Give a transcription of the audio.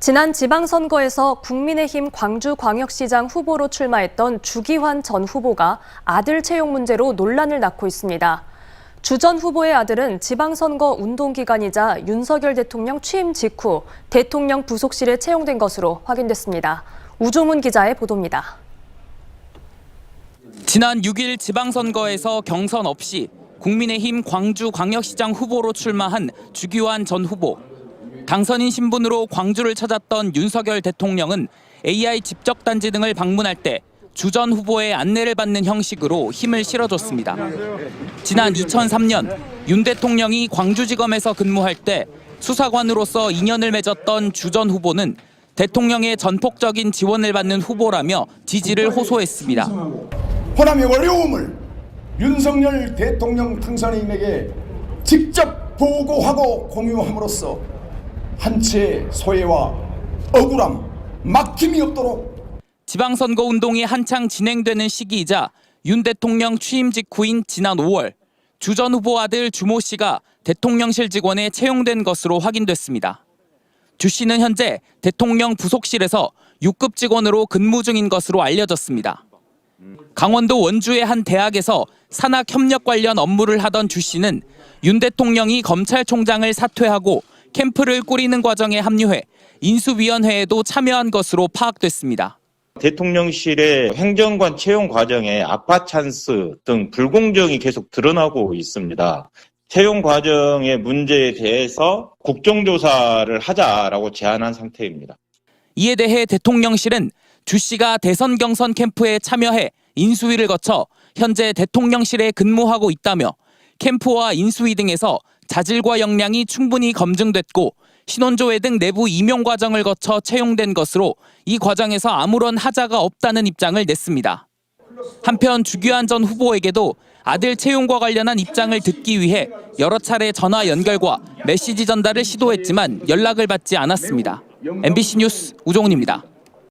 지난 지방선거에서 국민의힘 광주광역시장 후보로 출마했던 주기환 전 후보가 아들 채용 문제로 논란을 낳고 있습니다. 주 전 후보의 아들은 지방선거 운동 기간이자 윤석열 대통령 취임 직후 대통령 부속실에 채용된 것으로 확인됐습니다. 우종훈 기자의 보도입니다. 지난 6일 지방선거에서 경선 없이 국민의힘 광주광역시장 후보로 출마한 주기환 전 후보. 당선인 신분으로 광주를 찾았던 윤석열 대통령은 AI 집적단지 등을 방문할 때 주 전 후보의 안내를 받는 형식으로 힘을 실어줬습니다. 지난 2003년 윤 대통령이 광주지검에서 근무할 때 수사관으로서 인연을 맺었던 주 전 후보는 대통령의 전폭적인 지원을 받는 후보라며 지지를 호소했습니다. 호남의 어려움을 윤석열 대통령 당선인에게 직접 보고하고 공유함으로써 한치의 소외와 억울함, 막힘이 없도록 지방선거 운동이 한창 진행되는 시기이자 윤 대통령 취임 직후인 지난 5월 주 전 후보 아들 주모 씨가 대통령실 직원에 채용된 것으로 확인됐습니다. 주 씨는 현재 대통령 부속실에서 6급 직원으로 근무 중인 것으로 알려졌습니다. 강원도 원주의 한 대학에서 산학 협력 관련 업무를 하던 주 씨는 윤 대통령이 검찰총장을 사퇴하고 캠프를 꾸리는 과정에 합류해 인수위원회에도 참여한 것으로 파악됐습니다. 대통령실의 행정관 채용 과정에 아파 찬스 등 불공정이 계속 드러나고 있습니다. 채용 과정의 문제에 대해서 국정조사를 하자라고 제안한 상태입니다. 이에 대해 대통령실은 주 씨가 대선 경선 캠프에 참여해 인수위를 거쳐 현재 대통령실에 근무하고 있다며 캠프와 인수위 등에서 자질과 역량이 충분히 검증됐고 신원조회 등 내부 임용 과정을 거쳐 채용된 것으로 이 과정에서 아무런 하자가 없다는 입장을 냈습니다. 한편 주기환 전 후보에게도 아들 채용과 관련한 입장을 듣기 위해 여러 차례 전화 연결과 메시지 전달을 시도했지만 연락을 받지 않았습니다. MBC 뉴스 우종훈입니다.